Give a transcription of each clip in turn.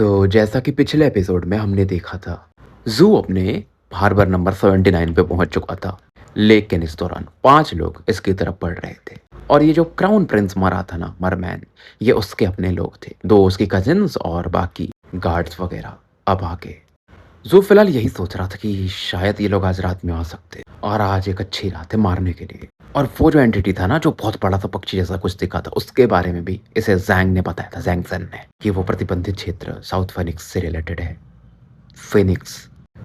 तो जैसा कि पिछले एपिसोड में हमने देखा था, ज़ू अपने हार्बर नंबर 79 पे पहुंच चुका था। लेकिन इस दौरान 5 लोग इसकी तरफ बढ़ रहे थे। और ये जो क्राउन प्रिंस मरा था ना, मरमैन, ये उसके अपने लोग थे। 2 उसकी कजिन्स और बाकी गार्ड्स वगैरह अब आगे। ज़ू फिलहाल यही सोच रहा था कि शायद ये लोग आज रात में आ सकते और आज एक अच्छी रात है मारने के लिए। और वो जो एंटिटी था ना, जो बहुत बड़ा सा पक्षी जैसा कुछ दिखा था, उसके बारे में भी इसे ज़ैंग ने बताया था, ज़ैंग सन ने, कि वो प्रतिबंधित क्षेत्र साउथ फिनिक्स से रिलेटेड है। फिनिक्स,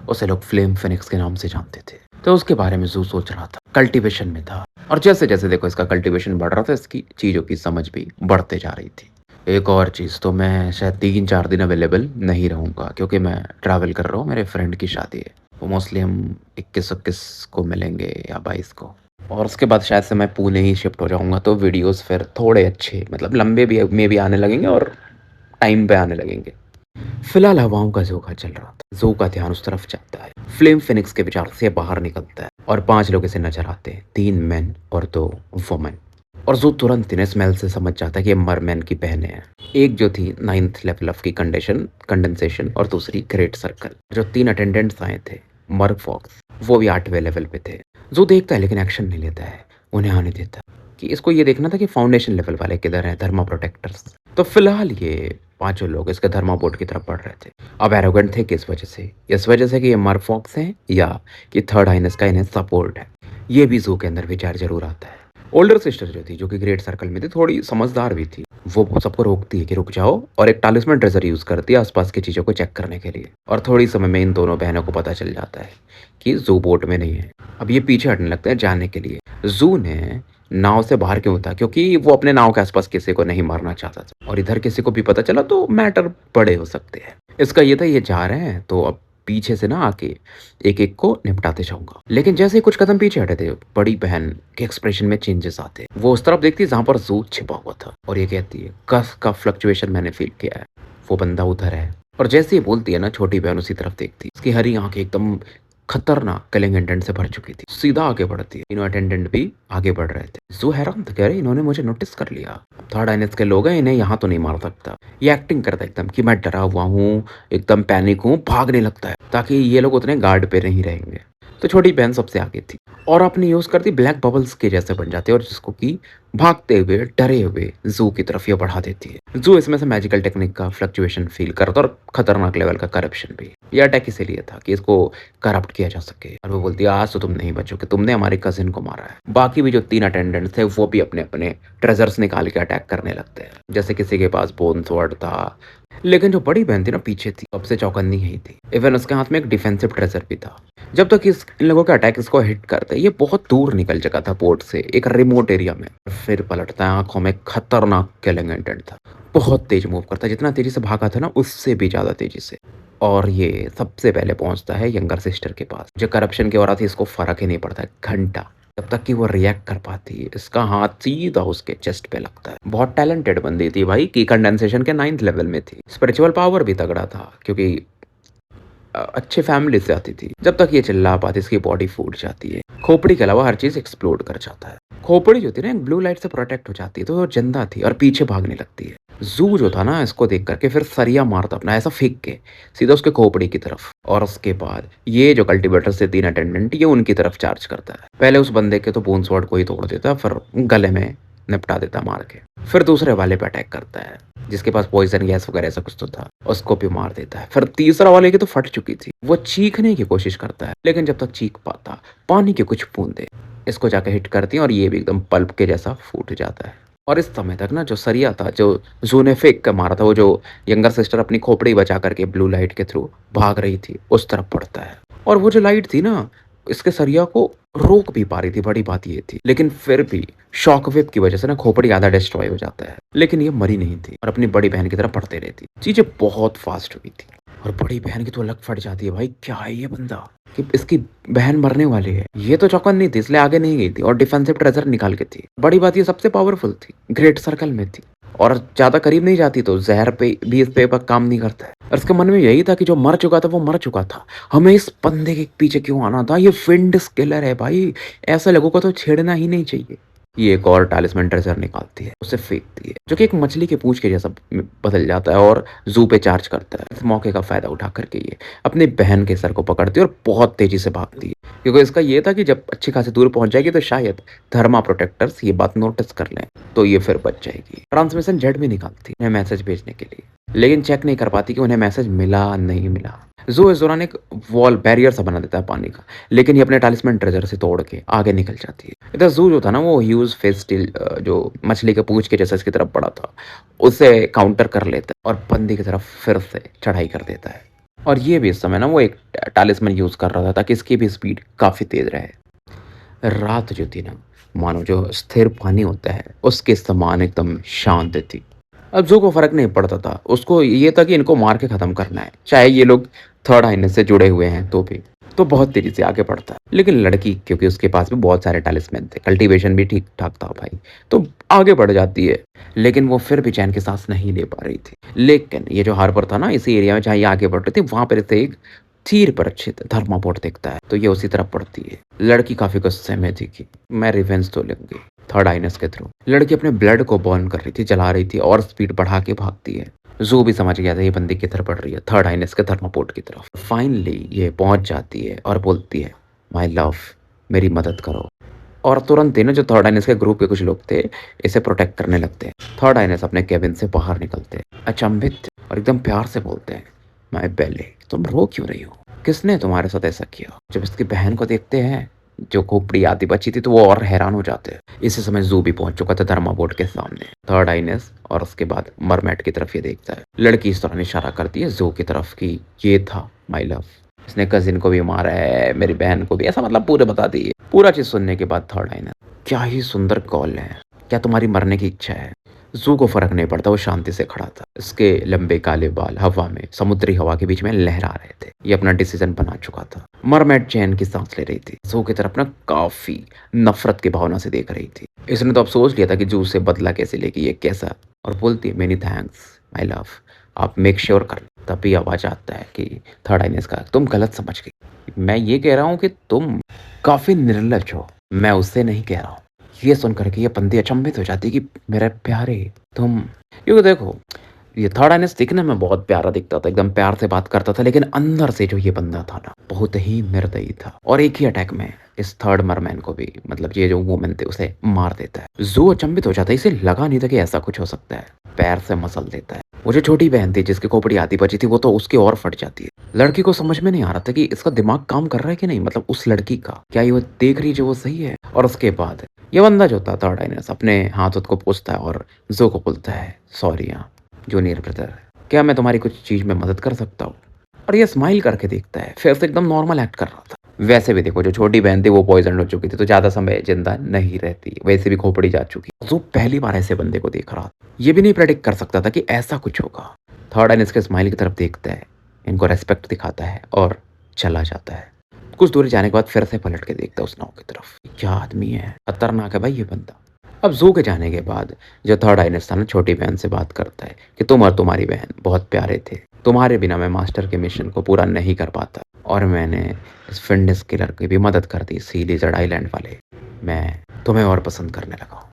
उसे लोग फ्लेम फिनिक्स के नाम से जानते थे। तो उसके बारे में ज़ू सोच रहा था, कल्टीवेशन में था। और जैसे जैसे देखो इसका कल्टीवेशन बढ़ रहा था, इसकी चीज़ों की समझ भी बढ़ते जा रही थी। एक और चीज़, तो मैं शायद 3-4 दिन अवेलेबल नहीं रहूँगा, क्योंकि मैं ट्रैवल कर रहा हूँ, मेरे फ्रेंड की शादी है। वो मोस्टली हम 21-21 को मिलेंगे या 22 को। और उसके बाद शायद से मैं पुणे ही शिफ्ट हो जाऊँगा, तो वीडियोज़ फिर थोड़े अच्छे, मतलब लंबे भी में भी आने लगेंगे और टाइम पे आने लगेंगे। फिलहाल हवाओं का झोंका चल रहा था। ज़ू का ध्यान उस तरफ जाता है। फ्लेम फिनिक्स के विचार से बाहर निकलता है और 5 लोग इसे नजर आते हैं, 3 मेन और 2 वुमेन। और ज़ू तुरंत इन्हें स्मेल से समझ जाता है कि ये मरमैन की बहनें हैं। एक जो थी 9th लेवल ऑफ की कंडेंसेशन और दूसरी ग्रेट सर्कल। जो 3 अटेंडेंट्स आए थे, मर्ग फॉक्स, वो भी 8वें लेवल पे थे। ज़ू देखता है लेकिन एक्शन नहीं लेता है, उन्हें आने देता है। कि इसको ये देखना था कि फाउंडेशन लेवल वाले किधर हैं, थर्मा प्रोटेक्टर्स। तो फिलहाल ये 5 लोग इसके थर्मा बोर्ड की तरफ बढ़ रहे थे। अब एरोगेंट थे किस वजह से? इस वजह से कि ये मर्ग फॉक्स हैं या कि थर्ड हाइनेस का इन्हें सपोर्ट है। ये भी ज़ू के अंदर विचार जरूर आता है। ओल्डर सिस्टर जो थी, जो कि ग्रेट सर्कल में थी, थोड़ी समझदार भी थी। वो सबको रोकती है कि रुक जाओ, और एक टालिस्मन ट्रेजर यूज करती है आसपास की चीजों को चेक करने के लिए। और थोड़ी समय में इन दोनों बहनों को पता चल जाता है कि ज़ू बोट में नहीं है। अब ये पीछे हटने लगते हैं जाने के लिए। ज़ू ने नाव से बाहर क्यों था? क्योंकि वो अपने नाव के आसपास किसी को नहीं मारना चाहता था, और इधर किसी को भी पता चला तो मैटर बड़े हो सकते हैं। इसका ये था, ये जा रहे हैं तो अब पीछे से ना आके एक एक को निपटाते जाऊंगा। लेकिन जैसे ही कुछ कदम पीछे हटे थे, बड़ी बहन के एक्सप्रेशन में चेंजेस आते। वो उस तरफ देखती है जहां पर ज़ू छिपा हुआ था, और ये कहती है, कस का फ्लक्चुएशन मैंने फील किया है, वो बंदा उधर है। और जैसे ही बोलती है ना, छोटी बहन उसी तरफ देखती है। उसकी हरी आंखें एकदम खतरनाक किलिंग इंटेंट से भर चुकी थी। सीधा आगे बढ़ती है। तीनों अटेंडेंट भी आगे बढ़ रहे थे। ज़ू हैरान था, कह रहे इन्होंने मुझे नोटिस कर लिया। थर्ड आइनेस के लोग हैं, इन्हें यहाँ तो नहीं मार सकता। ये एक्टिंग करता है एकदम कि मैं डरा हुआ हूँ, एकदम पैनिक हूँ, भागने लगता है ताकि ये लोग उतने गार्ड पे नहीं रहेंगे। तो छोटी बहन सबसे आगे थी और अपनी यूज करती ब्लैक बबल्स के जैसे बन जाते, और जिसको कि भागते हुए डरे हुए ज़ू की तरफ ये बढ़ा देती है। ज़ू इसमें से मैजिकल टेक्निक का फ्लक्चुएशन फील करता और खतरनाक लेवल का करप्शन भी। ये अटैक इसीलिए था कि इसको करप्ट किया जा सके। और वो बोलती है, आज तो तुम नहीं बचोगे, तुमने हमारे कजिन को मारा है। बाकी भी जो 3 अटेंडेंट थे, वो भी अपने अपने ट्रेजर्स निकाल के अटैक करने लगते हैं। जैसे किसी के पास बोन स्वॉर्ड था, लेकिन जो बड़ी बहन थी ना, पीछे थी, सबसे चौकन्नी यही थी। इवन उसके हाथ में एक डिफेंसिव ट्रेजर भी था। जब तक इन लोगों के अटैक इसको हिट करते, ये बहुत दूर निकल चुका था पोर्ट से, एक रिमोट एरिया में। फिर पलटता है, आंखों में खतरनाक किलिंग इंटेंट था। बहुत तेज मूव करता, जितना तेजी से भागा था ना, उससे भी ज्यादा तेजी से। और ये सबसे पहले पहुंचता है यंगर सिस्टर के पास। जो करप्शन की औरत थी, इसको फर्क ही नहीं पड़ता है घंटा, जब तक कि वो रिएक्ट कर पाती है। इसका हाथ सीधा उसके चेस्ट पे लगता है। बहुत टैलेंटेड बंदी थी भाई, की कंडेंसेशन के 9th लेवल में थी। स्पिरिचुअल पावर भी तगड़ा था, क्योंकि अच्छे फैमिली से आती थी। जब तक ये चिल्ला पाती, इसकी बॉडी फूट जाती है। खोपड़ी के अलावा हर चीज एक्सप्लोड कर जाता है। खोपड़ी जो थी ना, एक ब्लू लाइट से प्रोटेक्ट हो जाती है, तो वो जिंदा थी और पीछे भागने लगती है। ज़ू जो था ना, इसको देख करके फिर सरिया मारता अपना, ऐसा फेंक के सीधा उसके खोपड़ी की तरफ। और उसके बाद ये जो कल्टीवेटर से 3 अटेंडेंट, ये उनकी तरफ चार्ज करता है। पहले उस बंदे के तो बोन स्वॉर्ड को ही तोड़ देता, फिर गले में निपटा देता मार के। फिर दूसरे वाले पे अटैक करता है, जिसके पास पॉइजन गैस वगैरह ऐसा कुछ तो था, उसको भी मार देता है। फिर तीसरा वाले की तो फट चुकी थी। वो चीखने की कोशिश करता है, लेकिन जब तक चीख पाता, पानी के कुछ बूंदे इसको जाके हिट करती हैं, और ये भी एकदम पल्प के जैसा फूट जाता है। और इस समय तक ना, जो सरिया था, जो ज़ू ने फेंक कर मारा था, वो जो यंगर सिस्टर अपनी खोपड़ी बचा करके ब्लू लाइट के थ्रू भाग रही थी, उस तरफ पड़ता है। और वो जो लाइट थी ना, इसके सरिया को रोक भी पा रही थी, बड़ी बात ये थी। लेकिन फिर भी शॉक वेव की वजह से ना, खोपड़ी आधा डिस्ट्रॉय हो जाता है। लेकिन ये मरी नहीं थी और अपनी बड़ी बहन की तरफ बढ़ते रहती। चीजें बहुत फास्ट हुई थी, और बड़ी बहन की तो अलग फट जाती है। भाई क्या है ये बंदा, कि इसकी बहन मरने वाली है। ये तो चौकन नहीं थी, इसलिए आगे नहीं गई थी, और डिफेंसिव ट्रेजर निकाल के थी। बड़ी बात ये सबसे पावरफुल थी, ग्रेट सर्कल में थी, और ज्यादा करीब नहीं जाती तो जहर पे भी इस पे काम नहीं करता है। और इसके मन में यही था कि जो मर चुका था वो मर चुका था, हमें इस बंदे के पीछे क्यों आना था? ये विंड स्केलर है भाई, ऐसे लोगों को तो छेड़ना ही नहीं चाहिए। ये एक और टालिस्मैन ट्रेजर निकालती है, उसे फेंकती है, जो कि एक मछली के पूंछ के जैसा बदल जाता है और ज़ू पे चार्ज करता है। इस मौके का फ़ायदा उठा करके ये अपनी बहन के सर को पकड़ती है और बहुत तेज़ी से भागती है, क्योंकि इसका ये था कि जब अच्छी खासी दूर पहुँच जाएगी तो शायद धर्मा प्रोटेक्टर्स ये बात नोटिस कर लें, तो ये फिर बच जाएगी। ट्रांसमिशन जेट भी निकालती है उन्हें मैसेज भेजने के लिए, लेकिन चेक नहीं कर पाती कि उन्हें मैसेज मिला नहीं मिला। ज़ू इस दौरान एक वॉल बैरियर सा बना देता है पानी का, लेकिन ये अपने टालिस्मैन ट्रेजर से तोड़ के आगे निकल जाती है। इधर ज़ू जो था ना वो ह्यूज फेस स्टील जो मछली के पूंछ के जैसा इसकी तरफ पड़ा था, उसे काउंटर कर लेता है और बंदी की तरफ फिर से चढ़ाई कर देता है। और ये भी इस समय ना वो एक टालिस्मैन यूज़ कर रहा था ताकि इसकी भी स्पीड काफ़ी तेज़ रहे। रात जो थी ना, मानो जो स्थिर पानी होता है उसके समान एकदम शांत थी। अब ज़ू को फ़र्क नहीं पड़ता था, उसको ये था कि इनको मार के ख़त्म करना है, चाहे ये लोग थर्ड आईने से जुड़े हुए हैं तो भी। तो बहुत तेज़ी से आगे बढ़ता है, लेकिन लड़की क्योंकि उसके पास भी बहुत सारे टालिस्मैन थे, कल्टीवेशन भी ठीक-ठाक था भाई, तो आगे बढ़ जाती है। लेकिन वो फिर भी चैन की साँस नहीं ले पा रही थी। लेकिन ये जो हार्बर था ना इसी एरिया में जहाँ ये आगे बढ़ रही थी, वहाँ पर इसे एक तीर पर अच्छे धर्मापोर्ट दिखता है, तो ये उसी तरफ पड़ती है। लड़की काफ़ी गुस्से में थी कि मैं रिवेंज तो लूँगी थर्ड आइनस के थ्रू। लड़की अपने ब्लड को बर्न कर रही थी, जला रही थी और स्पीड बढ़ा के भागती है। ज़ू भी समझ गया था ये बंदी किधर बढ़ रही है, थर्ड आइनस के थर्मापोर्ट की तरफ। फाइनली ये पहुंच जाती है और बोलती है माय लव, मेरी मदद करो। और तुरंत ही ना जो थर्ड आइनस के ग्रुप के कुछ लोग थे इसे प्रोटेक्ट करने लगते हैं। थर्ड आइनस अपने केबिन से बाहर निकलते हैं, अचंभित और एकदम प्यार से बोलते हैं माय बेले, तुम रो क्यों रही हो? किसने तुम्हारे साथ ऐसा किया? जब इसकी बहन को देखते हैं जो खोपड़ी आधी बची थी तो वो और हैरान हो जाते हैं। इसी समय ज़ू भी पहुंच चुका था धर्मा बोर्ड के सामने। थर्ड आइनस और उसके बाद मरमेट की तरफ ये देखता है। लड़की इस दौरान इशारा करती है ज़ू की तरफ कि ये था माय लव, इसने कजिन को भी मारा है, मेरी बहन को भी, ऐसा मतलब पूरे बता दिए। पूरा चीज सुनने के बाद थर्ड आइनस, क्या ही सुंदर कॉल है, क्या तुम्हारी मरने की इच्छा है? ज़ू को फर्क नहीं पड़ता, वो शांति से खड़ा था। इसके लंबे काले बाल हवा में, समुद्री हवा के बीच में लहरा रहे थे। ये अपना डिसीजन बना चुका था। मरमेड चैन की सांस ले रही थी, ज़ू की तरफ ना काफी नफरत की भावना से देख रही थी। इसने तो अब सोच लिया था कि ज़ू से बदला कैसे लेगी, ये कैसा, और बोलती है मेनी थैंक्स माय लव, आप मेक श्योर कर। तभी आवाज आता है कि थर्ड आइनस का, तुम गलत समझ गई, मैं ये कह रहा हूँ कि तुम काफी निर्लज हो, मैं उससे नहीं कह रहा हूँ। ये सुन करके ये बंदी अचंभित हो जाती है कि मेरे प्यारे तुम, क्योंकि देखो ये थर्ड आइनस दिखने में बहुत प्यारा दिखता था, एकदम प्यार से बात करता था, लेकिन अंदर से जो ये बंदा था ना बहुत ही निर्दयी था और एक ही अटैक में इस थर्ड मरमैन को भी, मतलब ये जो वुमेन थे उसे मार देता है। ज़ू अचंभित हो जाता है, इसे लगा नहीं था कि ऐसा कुछ हो सकता है। पैर से मसल देता है। वो जो छोटी बहन थी जिसकी खोपड़ी आधी बची थी वो तो उसकी और फट जाती है। लड़की को समझ में नहीं आ रहा था कि इसका दिमाग काम कर रहा है कि नहीं, मतलब उस लड़की का क्या ये वो देख रही जो वो सही है। और उसके बाद ये बंदा जो था थर्ड आइनस अपने हाथ को पोंछता है और ज़ू को बोलता है सॉरी जूनियर ब्रदर, क्या मैं तुम्हारी कुछ चीज में मदद कर सकता हूँ? और ये स्माइल करके देखता है, फिर से एकदम नॉर्मल एक्ट कर रहा था। वैसे भी देखो जो छोटी बहन थी वो पॉइजन हो चुकी थी, तो ज्यादा समय जिंदा नहीं रहती, वैसे भी खोपड़ी जा चुकी। जो पहली बार ऐसे बंदे को देख रहा था, ये भी नहीं प्रेडिक्ट कर सकता था कि ऐसा कुछ होगा। थर्ड एंड इसके स्माइल की तरफ देखता है, इनको रेस्पेक्ट दिखाता है और चला जाता है। कुछ दूरी जाने के बाद फिर से पलट के देखता है उस नाव की तरफ। क्या आदमी है, खतरनाक है भाई ये बंदा। अब ज़ू के जाने के बाद जो थर्ड आइनस था ना छोटी बहन से बात करता है कि तुम और तुम्हारी बहन बहुत प्यारे थे, तुम्हारे बिना मैं मास्टर के मिशन को पूरा नहीं कर पाता, और मैंने इस फिंडिस किलर की भी मदद कर दी, सी लिजर्ड आइलैंड वाले, मैं तुम्हें और पसंद करने लगा हूँ।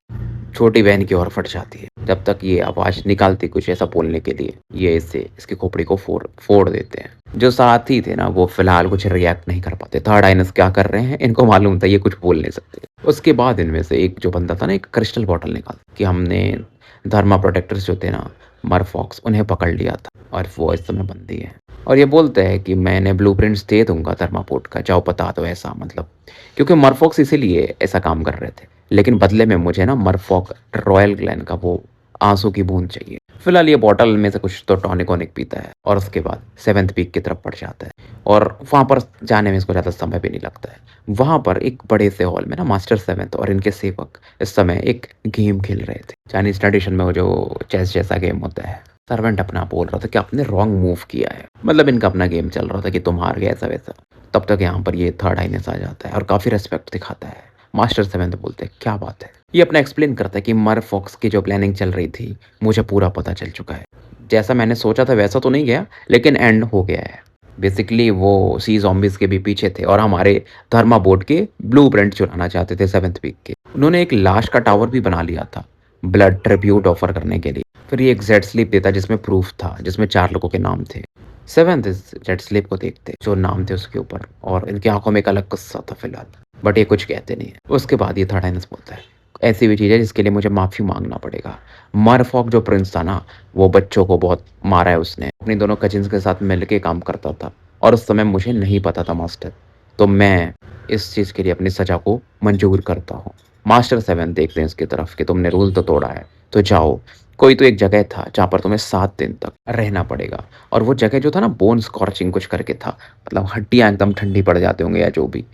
छोटी बहन की ओर फट जाती है। जब तक ये आवाज निकालती कुछ ऐसा बोलने के लिए, ये इससे इसकी खोपड़ी को फोड़ फोड़ देते हैं। जो साथी थे ना वो फिलहाल कुछ रिएक्ट नहीं कर पाते। थर्ड आइनस क्या कर रहे हैं इनको मालूम था, ये कुछ बोल नहीं सकते। उसके बाद इनमें से एक जो बंदा था ना एक क्रिस्टल बॉटल निकाल कि हमने धर्मा प्रोटेक्टर्स जो थे ना मरफॉक्स, उन्हें पकड़ लिया था और वो इस समय बंदी है। और ये बोलते हैं कि मैंने ब्लूप्रिंट्स दे दूंगा धर्मापोर्ट का, जाओ बता दो ऐसा, मतलब क्योंकि मरफॉक्स इसीलिए ऐसा काम कर रहे थे, लेकिन बदले में मुझे ना मरफॉक रॉयल ग्लैन का वो आंसू की बूंद चाहिए। फिलहाल ये बॉटल में से कुछ तो टॉनिक वॉनिक पीता है और उसके बाद सेवेंथ पीक की तरफ बढ़ जाता है। और वहाँ पर जाने में इसको ज़्यादा समय भी नहीं लगता है। वहाँ पर एक बड़े से हॉल में ना मास्टर सेवेंथ और इनके सेवक इस समय एक गेम खेल रहे थे। चाइनीज ट्रेडिशन में वो जो चेस जैसा गेम होता है। सर्वेंट अपना बोल रहा था कि आपने रॉन्ग मूव किया है, मतलब इनका अपना गेम चल रहा था कि तुम हार गए ऐसा वैसा। तब तक यहाँ पर ये थर्ड आइनस आ जाता है और काफ़ी रेस्पेक्ट दिखाता है। मास्टर सेवेंथ बोलते हैं क्या बात है। ये अपना एक्सप्लेन करता है कि मर फॉक्स की जो प्लानिंग चल रही थी मुझे पूरा पता चल चुका है। जैसा मैंने सोचा था वैसा तो नहीं गया, लेकिन एंड हो गया है। बेसिकली वो सी ज़ॉम्बीज़ के भी पीछे थे और हमारे धर्मा बोर्ड के ब्लूप्रिंट चुराना चाहते थे 7th वीक के। उन्होंने एक लाश का टावर भी बना लिया था, ब्लड ट्रिब्यूट ऑफ़र करने के लिए। फिर ये एक जेट स्लिप देता जिसमें प्रूफ़ था, जिसमें 4 लोगों के नाम थे। 7th इस जेट स्लिप को देखते, जो नाम थे उसके ऊपर, और इनकी आँखों में एक अलग गुस्सा था फिलहाल, बट ये कुछ कहते नहीं हैं। उसके बाद ये थर्ड आइनस बोलता है, ऐसी भी चीज़ है जिसके लिए मुझे माफ़ी माँगना पड़ेगा। मरफॉक जो प्रिंस था ना, वो बच्चों को बहुत मारा है उसने। अपनी दोनों कज़िन्स के साथ मिल के काम करता था और उस समय मुझे नहीं पता था मास्टर। तो मैं इस चीज़ के लिए अपनी सज़ा को मंज़ूर करता हूँ। मास्टर 7 देखते हैं इसकी तरफ कि तुमने रूल तो तोड़ा है, तो जाओ। कोई तो एक जगह था जहाँ पर तुम्हें 7 दिन तक रहना पड़ेगा, और वो जगह जो था ना, बोन स्कॉर्चिंग कुछ करके था, मतलब हड्डियाँ एकदम ठंडी पड़ जाते होंगे या जो भी।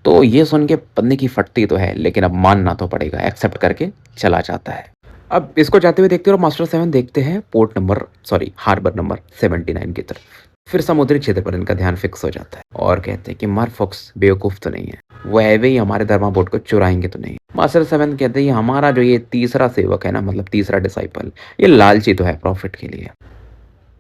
तो ये सुन के पन्नी की फटती तो है, लेकिन अब मानना तो पड़ेगा, एक्सेप्ट करके चला जाता है। अब इसको जाते हुए देखते हो, और मास्टर 7 देखते हैं हार्बर नंबर 79 की तरफ। फिर समुद्री क्षेत्र पर इनका ध्यान फिक्स हो जाता है और कहते हैं कि मरफॉक्स बेवकूफ़ तो नहीं है, वो एवे ही हमारे धर्मा बोर्ड को चुराएंगे तो नहीं। मास्टर 7 कहते हैं, हमारा जो ये तीसरा सेवक है ना, मतलब तीसरा डिसाइपल, ये लालची तो है प्रॉफिट के लिए,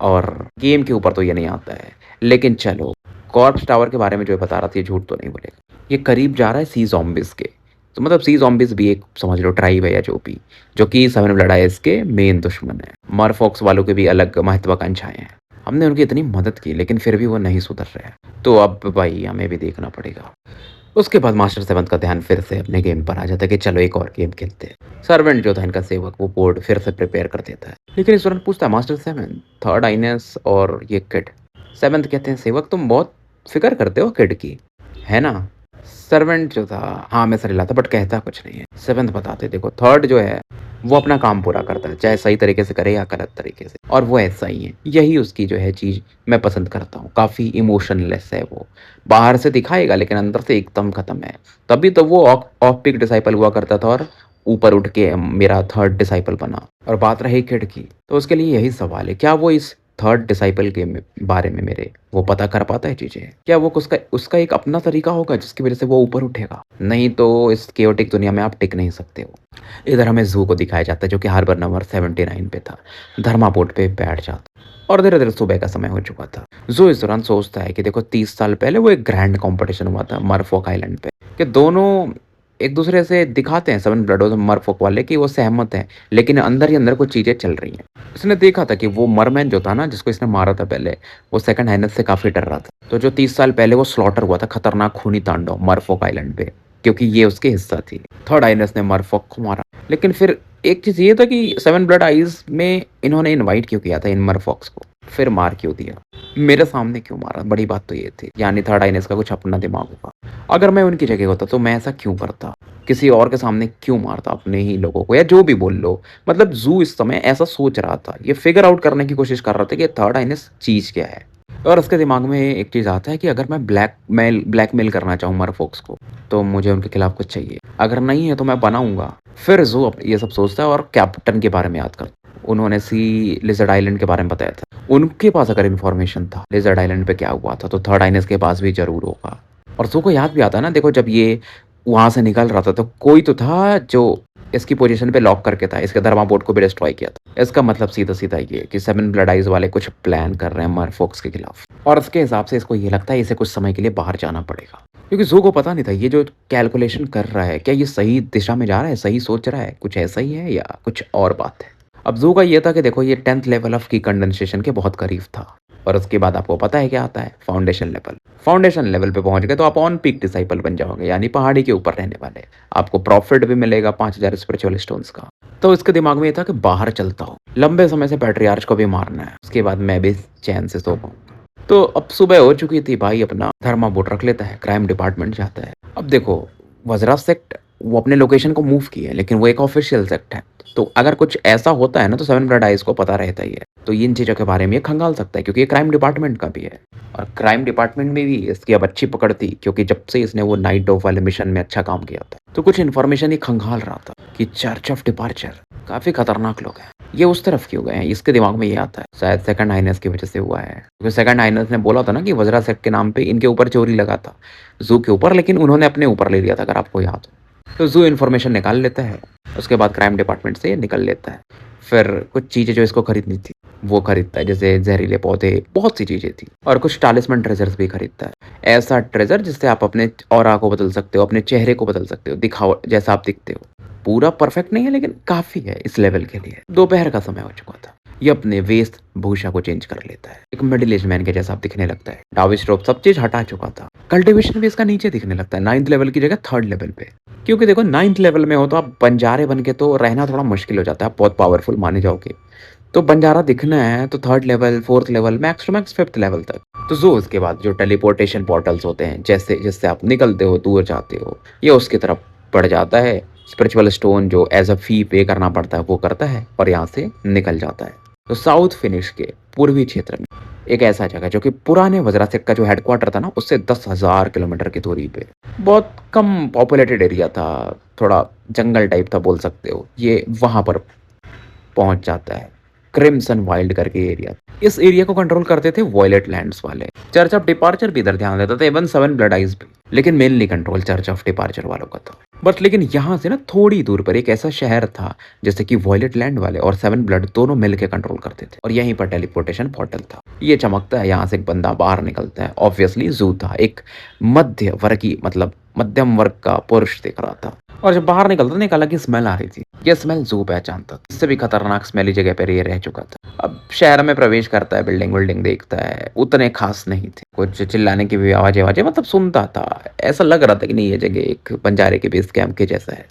और गेम के ऊपर तो ये नहीं आता है। लेकिन चलो, कॉर्प्स टावर के बारे में जो बता रहा था, ये झूठ तो नहीं बोलेगा। ये करीब जा रहा है सी ज़ॉम्बीज़ के। तो मतलब सी ज़ॉम्बीज़ भी एक समझ लो ट्राइब है या जो भी, जो कि 7 ब्लड आइज़ के मेन दुश्मन है। मरफॉक्स वालों के भी अलग महत्वाकांक्षाएँ हैं। हमने उनकी इतनी मदद की, लेकिन फिर भी वो नहीं सुधर रहे हैं। तो अब भाई हमें भी देखना पड़ेगा। उसके बाद मास्टर 7 का ध्यान फिर से अपने गेम पर आ जाता है कि चलो एक और गेम खेलते हैं। सर्वेंट जो था इनका सेवक, वो बोर्ड फिर से प्रिपेयर कर देता है। लेकिन इस दौरान पूछता है मास्टर 7, थर्ड आइनस और ये किड। 7th कहते हैं, सेवक तुम बहुत फ़िक्र करते हो किड की, है ना? सर्वेंट जो था, हाँ मैं सर हिलाता, बट कहता कुछ नहीं है। 7th बताते, देखो थर्ड जो है वो अपना काम पूरा करता है, चाहे सही तरीके से करे या गलत तरीके से, और वो ऐसा ही है। यही उसकी जो है चीज़ मैं पसंद करता हूँ, काफ़ी इमोशनलेस है वो। बाहर से दिखाएगा लेकिन अंदर से एकदम ख़त्म है। तभी तो वो ऑफ पीक डिसाइपल हुआ करता था और ऊपर उठ के मेरा थर्ड डिसाइपल बना। और बात रही किड की, तो उसके लिए यही सवाल है, क्या वो इस थर्ड डिसाइपल के बारे में मेरे वो पता कर पाता है चीज़ें? क्या वो उसका उसका एक अपना तरीका होगा जिसकी वजह से वो ऊपर उठेगा? नहीं तो इस केओटिक दुनिया में आप टिक नहीं सकते हो। इधर हमें ज़ू को दिखाया जाता है, जो कि हार्बर नंबर 79 पे था। धर्मा पोर्ट पे बैठ जाता और धीरे-धीरे सुबह का समय हो चुका था। ज़ू इस दौरान सोचता है कि देखो 30 साल पहले वो एक ग्रैंड कॉम्पिटिशन हुआ था मरफॉक आइलैंड पे, कि दोनों एक दूसरे से दिखाते हैं, 7 ब्लड और मरफॉक वाले, कि वो सहमत हैं, लेकिन अंदर ही अंदर कुछ चीज़ें चल रही हैं। उसने देखा था कि वो मरमैन जो था ना, जिसको इसने मारा था पहले, वो सेकंड हाइनेस से काफ़ी डर रहा था। तो जो 30 साल पहले वो स्लॉटर हुआ था, खतरनाक खूनी तांडव मरफॉक आइलैंड पे, क्योंकि ये उसकी हिस्सा थी। थर्ड हाइनेस ने मरफॉक को मारा। लेकिन फिर एक चीज़ ये था कि 7 ब्लड आइज़ में इन्होंने इनवाइट क्यों किया था इन मरफॉक्स को? फिर मार क्यों दिया? मेरे सामने क्यों मारा? बड़ी बात तो ये थी। यानी थर्ड आइनेस का कुछ अपना दिमाग होगा। अगर मैं उनकी जगह होता तो मैं ऐसा क्यों करता? किसी और के सामने क्यों मारता अपने ही लोगों को, या जो भी बोल लो। मतलब ज़ू इस समय ऐसा सोच रहा था, ये फिगर आउट करने की कोशिश कर रहा था कि थर्ड आइनेस चीज़ क्या है। और उसके दिमाग में एक चीज़ आता है कि अगर मैं ब्लैकमेल करना चाहूँ मरफॉक्स को, तो मुझे उनके खिलाफ कुछ चाहिए। अगर नहीं है तो मैं बनाऊँगा। फिर ज़ू ये सब सोचता है और कैप्टन के बारे में याद करता है। उन्होंने सी लिज़र्ड आइलैंड के बारे में बताया था। उनके पास अगर इन्फॉर्मेशन था लिज़र्ड आइलैंड पे क्या हुआ था, तो थर्ड आइनेस के पास भी ज़रूर होगा। और ज़ू को याद भी आता है ना, देखो जब ये वहाँ से निकल रहा था तो कोई तो था जो इसकी पोजीशन पे लॉक करके था, इसके धर्मा बोर्ड को भी डिस्ट्रॉय किया था। इसका मतलब सीधा-सीधा ये है कि 7 ब्लड आइज़ वाले कुछ प्लान कर रहे हैं मरफॉक्स के खिलाफ, और उसके हिसाब से इसको ये लगता है इसे कुछ समय के लिए बाहर जाना पड़ेगा। क्योंकि ज़ू को पता नहीं था ये जो कैलकुलेशन कर रहा है, क्या ये सही दिशा में जा रहा है, सही सोच रहा है, कुछ ऐसा ही है या कुछ और बात है। अब ज़ू का ये था कि देखो ये 10th लेवल ऑफ की कंडेंसेशन के बहुत करीब था, और उसके बाद आपको पता है क्या आता है, फाउंडेशन लेवल। फाउंडेशन लेवल पे पहुंच गए तो आप ऑन पीक डिसाइपल बन जाओगे, यानी पहाड़ी के ऊपर रहने वाले। आपको प्रॉफिट भी मिलेगा 5000 स्पिरिचुअल स्टोन्स का। तो इसके दिमाग में ये था कि बाहर चलता हूँ, लंबे समय से पैट्रियार्च को भी मारना है, उसके बाद मैं भी चैन से सो पाऊँ। तो अब सुबह हो चुकी थी, भाई अपना थर्मा बोट रख लेता है, क्राइम डिपार्टमेंट जाता है। अब देखो वज़रा सेक्ट वो अपने लोकेशन को मूव किए है, लेकिन वो एक ऑफिशियल सेक्ट है। तो अगर कुछ ऐसा होता है ना, तो 7 ब्लड आइज़ को पता रहता ही है। तो इन चीज़ों के बारे में ये खंगाल सकता है, क्योंकि ये क्राइम डिपार्टमेंट का भी है। और क्राइम डिपार्टमेंट में भी इसकी अब अच्छी पकड़ थी, क्योंकि जब से इसने वो नाइट ऑफ वाले मिशन में अच्छा काम किया था, तो कुछ इन्फॉर्मेशन ये खंगाल रहा था कि चर्च ऑफ डिपार्चर काफ़ी खतरनाक लोग हैं। ये उस तरफ क्यों गए हैं, इसके दिमाग में ये आता है। शायद सेकंड हाइनेस की वजह से हुआ है, क्योंकि सेकंड हाइनेस ने बोला था ना कि वज़रा सेक्ट के नाम पे इनके ऊपर चोरी लगा था, ज़ू के ऊपर, लेकिन उन्होंने अपने ऊपर ले लिया था, अगर आपको याद हो। तो ज़ू इन्फॉर्मेशन निकाल लेता है, उसके बाद क्राइम डिपार्टमेंट से ये निकल लेता है। फिर कुछ चीज़ें जो इसको खरीदनी थी, वो खरीदता है, जैसे ज़हरीले पौधे, बहुत सी चीज़ें थी और कुछ टालिस्मन ट्रेजर्स भी खरीदता है। ऐसा ट्रेजर जिससे आप अपने ऑरा को बदल सकते हो, अपने चेहरे को बदल सकते हो, दिखावट जैसा आप दिखते हो। पूरा परफेक्ट नहीं है लेकिन काफ़ी है इस लेवल के लिए। दोपहर का समय हो चुका था। ये अपने वेशभूषा को चेंज कर लेता है। एक मिडिल एज मैन के जैसा अब दिखने लगता है। डाविस रोप सब चीज़ हटा चुका था। कल्टीवेशन भी इसका नीचे दिखने लगता है, 9th लेवल की जगह 3rd लेवल पे। क्योंकि देखो 9th लेवल में हो तो आप बंजारे बन के तो रहना थोड़ा मुश्किल हो जाता है, आप बहुत पावरफुल माने जाओगे। तो बंजारा दिखना है तो 3rd level, 4th level, max to max 5th level तक। तो जो उसके बाद जो टेलीपोर्टेशन पोर्टल्स होते हैं, जैसे जिससे आप निकलते हो, दूर जाते हो, ये उसकी तरफ बढ़ जाता है। स्पिरिचुअल स्टोन जो एज़ अ फी पे करना पड़ता है वो करता है और यहाँ से निकल जाता है। तो साउथ फिनिश के पूर्वी क्षेत्र में एक ऐसा जगह जो कि पुराने वज्रासेट का जो हेडक्वार्टर था ना, उससे 10,000 किलोमीटर की दूरी पे बहुत कम पॉपुलेटेड एरिया था, थोड़ा जंगल टाइप था बोल सकते हो। ये वहाँ पर पहुंच जाता है। क्रिम्सन वाइल्ड करके एरिया, इस एरिया को कंट्रोल करते थे वॉयलेट लैंड्स वाले। चर्च ऑफ डिपार्चर भी इधर ध्यान देता था, इवन 7 ब्लड आइज भी, लेकिन mainly control church of departure वालों का था। बट लेकिन यहाँ से ना थोड़ी दूर पर एक ऐसा शहर था जैसे कि वॉयलेट लैंड वाले और 7 ब्लड दोनों मिलकर कंट्रोल करते थे और यहीं पर टेलीपोर्टेशन पोर्टल था। ये चमकता है, यहाँ से एक बंदा बाहर निकलता है। ऑब्वियसली जू था, एक मध्य वर्गीय मतलब मध्यम वर्ग का पुरुष दिख रहा था और जब बाहर निकलता था एक अलग ही स्मेल आ रही थी। ये स्मेल जू पहचानता था, इससे भी खतरनाक स्मेली जगह पर ये रह चुका था। अब शहर में प्रवेश करता है, बिल्डिंग विल्डिंग देखता है, उतने खास नहीं थे। कुछ चिल्लाने की भी आवाजें मतलब सुनता था, ऐसा लग रहा था कि नहीं ये जगह एक बंजारे के बेस कैंप के जैसा है।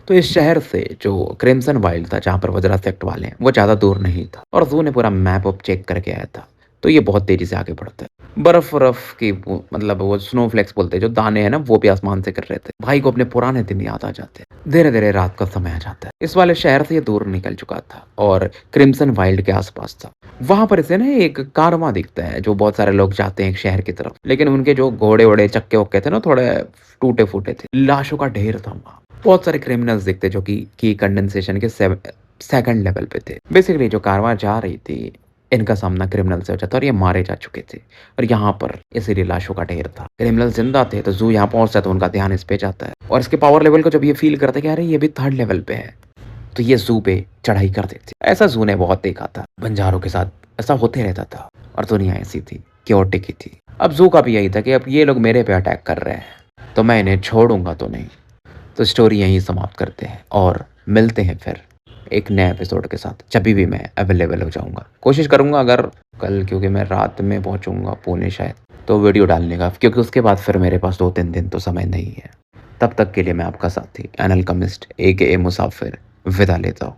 तो इस शहर से जो क्रिम्सन वाइल्ड था जहाँ पर वज्रा सेक्ट वाले हैं वो ज़्यादा दूर नहीं था और जू ने पूरा मैप अप चेक करके आया था। तो ये बहुत तेजी से आगे बढ़ता है। बर्फ की मतलब वो स्नोफ्लेक्स बोलते हैं जो दाने हैं ना, वो भी आसमान से गिर रहे थे। भाई को अपने पुराने दिन याद आ जाते हैं। धीरे धीरे रात का समय आ जाता है। इस वाले शहर से ये दूर निकल चुका था और क्रिम्सन वाइल्ड के आसपास था। वहां पर इसे ना एक कारवां दिखता है जो बहुत सारे लोग जाते हैं एक शहर की तरफ, लेकिन उनके जो घोड़े वोड़े चक्के वक्के थे ना थोड़े टूटे फूटे थे। लाशों का ढेर था वहां। बहुत सारे क्रिमिनल्स दिखते जो कि कंडेंसेशन के 2nd लेवल पे थे। बेसिकली जो कारवां जा रही थी इनका सामना क्रिमिनल से हो जाता और ये मारे जा चुके थे और यहाँ पर इसीलिए लाशों का ढेर था। क्रिमिनल जिंदा थे तो जू यहाँ पहुंचता है तो उनका ध्यान इस पे जाता है और इसके पावर लेवल को जब ये फील करते कि अरे ये भी 3rd लेवल पे है तो ये जू पे चढ़ाई कर देते। ऐसा जू ने बहुत देखा था, बंजारों के साथ ऐसा होते रहता था और दुनिया ऐसी थी, क्योटिक ही थी। अब जू का भी यही था कि अब ये लोग मेरे पे अटैक कर रहे हैं तो मैं इन्हें छोड़ूंगा तो नहीं। तो स्टोरी यहीं समाप्त करते हैं और मिलते हैं फिर एक नए एपिसोड के साथ जब भी मैं अवेलेबल हो जाऊंगा। कोशिश करूंगा अगर कल, क्योंकि मैं रात में पहुंचूंगा पुणे शायद, तो वीडियो डालने का, क्योंकि उसके बाद फिर मेरे पास 2-3 दिन तो समय नहीं है। तब तक के लिए मैं आपका साथी एन अल्केमिस्ट AKA मुसाफिर विदा लेता हूँ।